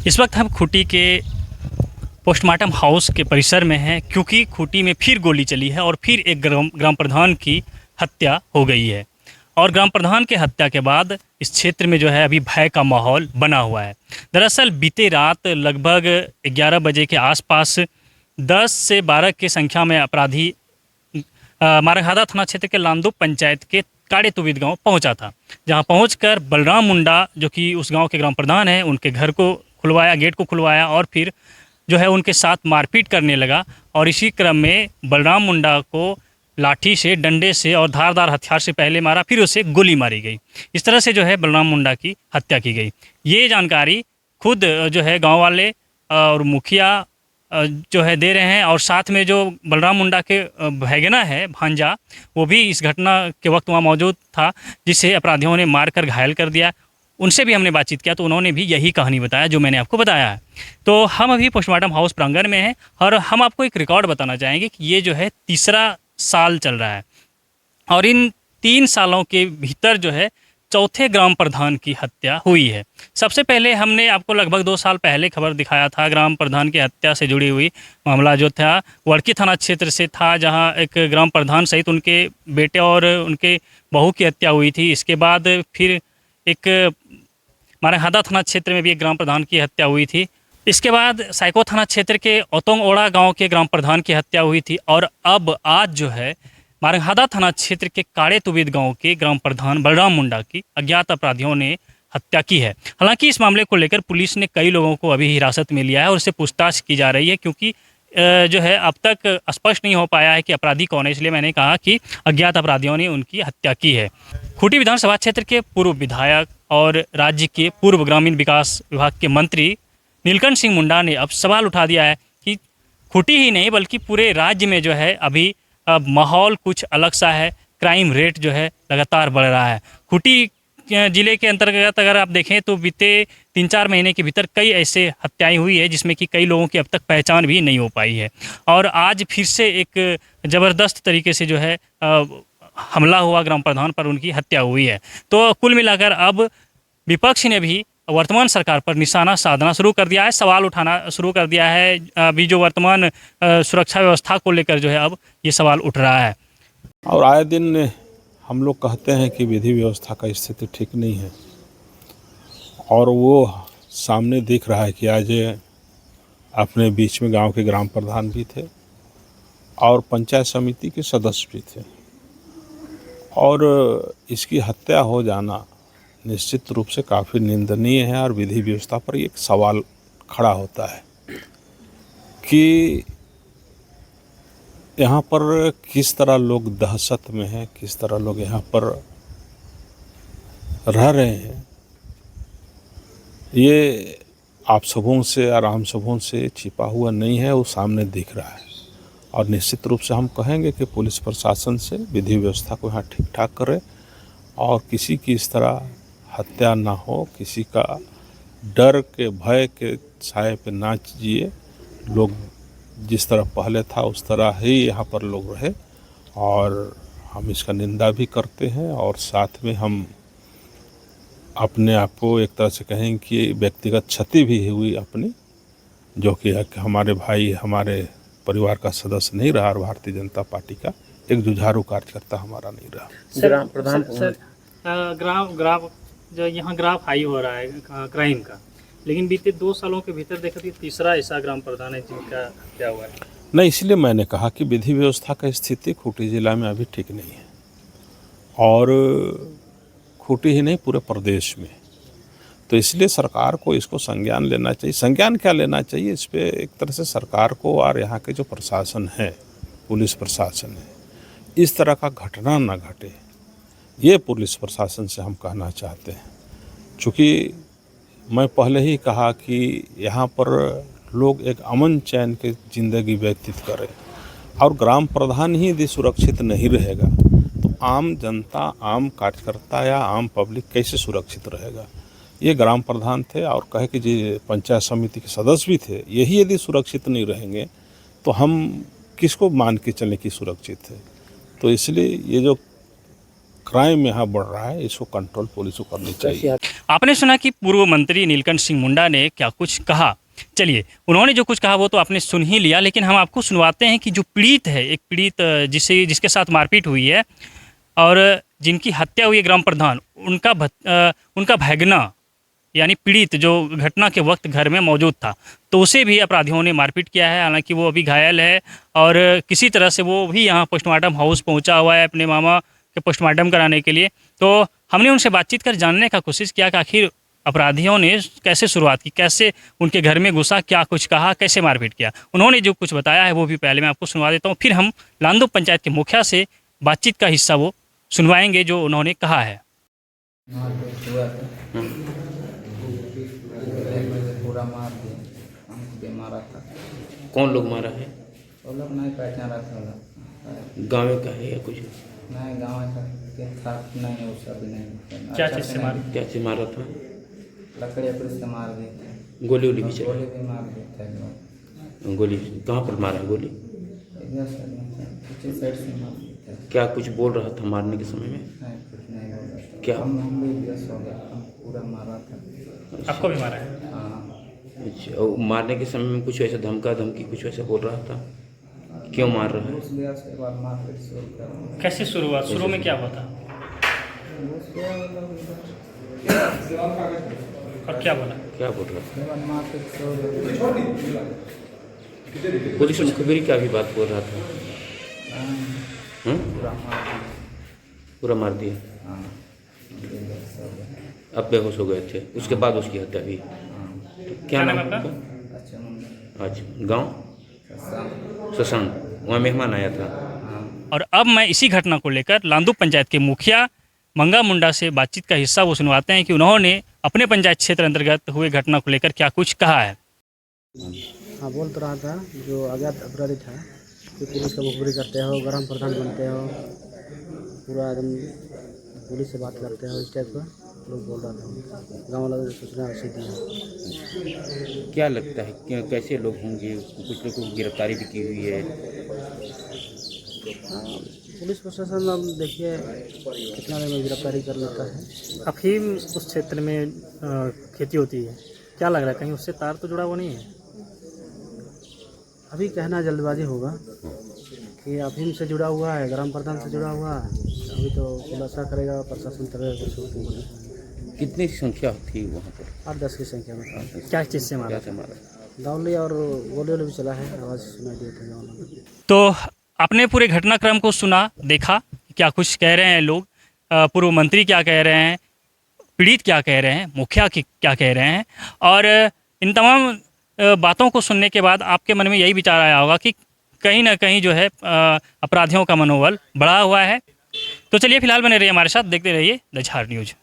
इस वक्त हम खूंटी के पोस्टमार्टम हाउस के परिसर में हैं, क्योंकि खूंटी में फिर गोली चली है और फिर एक ग्राम प्रधान की हत्या हो गई है। और ग्राम प्रधान की हत्या के बाद इस क्षेत्र में जो है अभी भय का माहौल बना हुआ है। दरअसल बीते रात लगभग 11 बजे के आसपास 10 से 12 की संख्या में अपराधी मारंगहादा थाना क्षेत्र के लांदू पंचायत के काड़े तुविद गांव पहुंचा था, जहां पहुंचकर बलराम मुंडा, जो कि उस गांव के ग्राम प्रधान हैं, उनके घर को खुलवाया, गेट को खुलवाया और फिर जो है उनके साथ मारपीट करने लगा। और इसी क्रम में बलराम मुंडा को लाठी से, डंडे से और धारदार हथियार से पहले मारा, फिर उसे गोली मारी गई। इस तरह से जो है बलराम मुंडा की हत्या की गई। ये जानकारी खुद जो है गाँव वाले और मुखिया जो है दे रहे हैं, और साथ में जो बलराम मुंडा के भैगना है, भांजा, वो भी इस घटना के वक्त वहाँ मौजूद था, जिसे अपराधियों ने मारकर घायल कर दिया। उनसे भी हमने बातचीत किया तो उन्होंने भी यही कहानी बताया जो मैंने आपको बताया है। तो हम अभी पोस्टमार्टम हाउस प्रांगण में हैं और हम आपको एक रिकॉर्ड बताना चाहेंगे कि ये जो है तीसरा साल चल रहा है और इन 3 सालों के भीतर जो है चौथे ग्राम प्रधान की हत्या हुई है। सबसे पहले हमने आपको लगभग 2 साल पहले खबर दिखाया था, ग्राम प्रधान की हत्या से जुड़ी हुई मामला जो था वड़की थाना क्षेत्र से था, जहां एक ग्राम प्रधान सहित उनके बेटे और उनके बहू की हत्या हुई थी। इसके बाद फिर एक मारंगहादा थाना क्षेत्र में भी एक ग्राम प्रधान की हत्या हुई थी। इसके बाद साइको थाना क्षेत्र के ओतोंगओड़ा गाँव के ग्राम प्रधान की हत्या हुई थी और अब आज जो है मारंगहादा थाना क्षेत्र के काड़े तुविद गांव के ग्राम प्रधान बलराम मुंडा की अज्ञात अपराधियों ने हत्या की है। हालांकि इस मामले को लेकर पुलिस ने कई लोगों को अभी हिरासत में लिया है और उससे पूछताछ की जा रही है, क्योंकि जो है अब तक स्पष्ट नहीं हो पाया है कि अपराधी कौन है। इसलिए मैंने कहा कि अज्ञात अपराधियों ने उनकी हत्या की है। खूंटी विधानसभा क्षेत्र के पूर्व विधायक और राज्य के पूर्व ग्रामीण विकास विभाग के मंत्री नीलकंठ सिंह मुंडा ने अब सवाल उठा दिया है कि खूंटी ही नहीं बल्कि पूरे राज्य में जो है अभी अब माहौल कुछ अलग सा है। क्राइम रेट जो है लगातार बढ़ रहा है। खूंटी जिले के अंतर्गत अगर आप देखें तो बीते 3-4 महीने के भीतर कई ऐसे हत्याएं हुई है जिसमें कि कई लोगों की अब तक पहचान भी नहीं हो पाई है। और आज फिर से एक ज़बरदस्त तरीके से जो है हमला हुआ ग्राम प्रधान पर, उनकी हत्या हुई है। तो कुल मिलाकर अब विपक्ष ने भी वर्तमान सरकार पर निशाना साधना शुरू कर दिया है, सवाल उठाना शुरू कर दिया है। अभी जो वर्तमान सुरक्षा व्यवस्था को लेकर जो है अब ये सवाल उठ रहा है। और आए दिन हम लोग कहते हैं कि विधि व्यवस्था का स्थिति ठीक नहीं है, और वो सामने दिख रहा है कि आज अपने बीच में गांव के ग्राम प्रधान भी थे और पंचायत समिति के सदस्य भी थे, और इसकी हत्या हो जाना निश्चित रूप से काफ़ी निंदनीय है। और विधि व्यवस्था पर एक सवाल खड़ा होता है कि यहाँ पर किस तरह लोग दहशत में हैं, किस तरह लोग यहाँ पर रह रहे हैं। ये आप सबों से, आराम सबों से छिपा हुआ नहीं है, वो सामने दिख रहा है। और निश्चित रूप से हम कहेंगे कि पुलिस प्रशासन से विधि व्यवस्था को यहाँ ठीक ठाक करे और किसी की इस तरह हत्या ना हो, किसी का डर के, भय के छाए पे ना जिए। लोग जिस तरह पहले था उस तरह ही यहाँ पर लोग रहे, और हम इसका निंदा भी करते हैं। और साथ में हम अपने आप को एक तरह से कहें कि व्यक्तिगत क्षति भी हुई अपनी, जो कि हमारे भाई, हमारे परिवार का सदस्य नहीं रहा और भारतीय जनता पार्टी का एक जुझारू कार्यकर्ता हमारा नहीं रहा। ग्राम प्रधान ग्राफ जो यहाँ ग्राफ हाई हो रहा है क्राइम का, लेकिन बीते 2 सालों के भीतर देखा तो तीसरा ऐसा ग्राम प्रधान है जिनका क्या हुआ है। नहीं, इसलिए मैंने कहा कि विधि व्यवस्था का स्थिति खूंटी जिला में अभी ठीक नहीं है, और खूंटी ही नहीं पूरे प्रदेश में। तो इसलिए सरकार को इसको संज्ञान लेना चाहिए। संज्ञान क्या लेना चाहिए, इस पर एक तरह से सरकार को और यहाँ के जो प्रशासन है, पुलिस प्रशासन है, इस तरह का घटना ना घटे, ये पुलिस प्रशासन से हम कहना चाहते हैं। चूँकि मैं पहले ही कहा कि यहाँ पर लोग एक अमन चैन की ज़िंदगी व्यतीत करें, और ग्राम प्रधान ही यदि सुरक्षित नहीं रहेगा तो आम जनता, आम कार्यकर्ता या आम पब्लिक कैसे सुरक्षित रहेगा। ये ग्राम प्रधान थे और कहे कि जी पंचायत समिति के सदस्य भी थे, यही यदि सुरक्षित नहीं रहेंगे तो हम किसको मान के चलें कि सुरक्षित है। तो इसलिए ये जो क्राइम यहाँ बढ़ रहा है, इसको कंट्रोल पुलिस को करनी चाहिए। आपने सुना कि पूर्व मंत्री नीलकंठ सिंह मुंडा ने क्या कुछ कहा। चलिए, उन्होंने जो कुछ कहा वो तो आपने सुन ही लिया, लेकिन हम आपको सुनवाते हैं कि जो पीड़ित है, एक पीड़ित जिसके साथ मारपीट हुई है और जिनकी हत्या हुई है ग्राम प्रधान, उनका भैगना यानी पीड़ित जो घटना के वक्त घर में मौजूद था, तो उसे भी अपराधियों ने मारपीट किया है। हालांकि वो अभी घायल है और किसी तरह से वो भी यहाँ पोस्टमार्टम हाउस पहुँचा हुआ है अपने मामा के पोस्टमार्टम कराने के लिए। तो हमने उनसे बातचीत कर जानने का कोशिश किया कि आखिर अपराधियों ने कैसे शुरुआत की, कैसे उनके घर में घुसा, क्या कुछ कहा, कैसे मारपीट किया। उन्होंने जो कुछ बताया है वो भी पहले मैं आपको सुनवा देता हूँ, फिर हम लांदो पंचायत के मुखिया से बातचीत का हिस्सा वो सुनवाएंगे जो उन्होंने कहा है। पूरा मार दिया, हमको भी मारा था। कौन लोग मारा है? वो लोग नहीं पहचान रहा था। गाँव का है या कुछ? नहीं, गाँव का के था नहीं, वो सब नहीं। क्या चीज़ से मारा? क्या चीज मारा था? लकड़ी पुलिस से मार दिए थे। गोली वोली भी चली? गोली भी मार दिए थे लोग। गोली कहाँ पर मारा है गोली? इधर से पीछे साइड से मार दिए थे। क्या कुछ बोल रहा था मारने के समय में? नहीं, कुछ नहीं बोल रहा था। क्या? हम भी बेस हो गया, हम पूरा मारा था। आपको भी मारा है? हाँ। अच्छा, और मारने के समय में कुछ ऐसा धमका धमकी कुछ ऐसा बोल रहा था? क्यों मार रहा है? घूस लिया, उसके बाद मारपीट शुरू कर। कैसे शुरुआत, शुरू में क्या हुआ था घूस लिया मतलब और क्या बोला? क्या बोल रहा उसके बाद मारपीट शुरू कर। था? पुलिस मुखबिर क्या भी बात बोल रहा था? पूरा मार दिया। पूरा मार दिया? हाँ। अब बेहोश हो गए थे, उसके बाद उसकी हत्या हुई। तो क्या नाम आपका? अच्छा मुंडा। आज गाँव शशांक, वहाँ मेहमान आया था। और अब मैं इसी घटना को लेकर लांदू पंचायत के मुखिया मंगा मुंडा से बातचीत का हिस्सा वो सुनवाते हैं कि उन्होंने अपने पंचायत क्षेत्र अंतर्गत हुए घटना को लेकर क्या कुछ कहा है। हाँ, बोल तो रहा था जो अज्ञात अपराधी था कि पुलिस का मुखबिरी करते हो, ग्राम प्रधान बनते हो, पूरा एकदम पुलिस से बात करते हो, इस टाइप का लोग बोल रहा था। गाँव वालों ने सूचना ऐसी दी है। क्या लगता है कैसे लोग होंगे? कुछ लोगों की गिरफ्तारी भी की हुई है। हाँ, पुलिस प्रशासन अब देखिए कितना देर में गिरफ्तारी कर लेता है। अफीम उस क्षेत्र में खेती होती है, क्या लग रहा है कहीं उससे तार तो जुड़ा हुआ नहीं है? अभी कहना जल्दबाजी होगा कि अफीम से जुड़ा हुआ है, ग्राम प्रधान से जुड़ा हुआ है। अभी तो खुलासा करेगा प्रशासन, तब कितनी संख्या थी वहाँ पर? 8-10 की संख्या में था। क्या चीज़ से मारा? क्या से मारा? दौली और गोली भी चला है, आवाज़ सुनाई दिए थे गाँव में। तो आपने पूरे घटनाक्रम को सुना, देखा क्या कुछ कह रहे हैं लोग, पूर्व मंत्री क्या कह रहे हैं, पीड़ित क्या कह रहे हैं, मुखिया क्या कह रहे हैं। और इन तमाम बातों को सुनने के बाद आपके मन में यही विचार आया होगा कि कहीं ना कहीं जो है अपराधियों का मनोबल बढ़ा हुआ है। तो चलिए फिलहाल बने रहिए हमारे साथ, देखते रहिए द झार न्यूज़।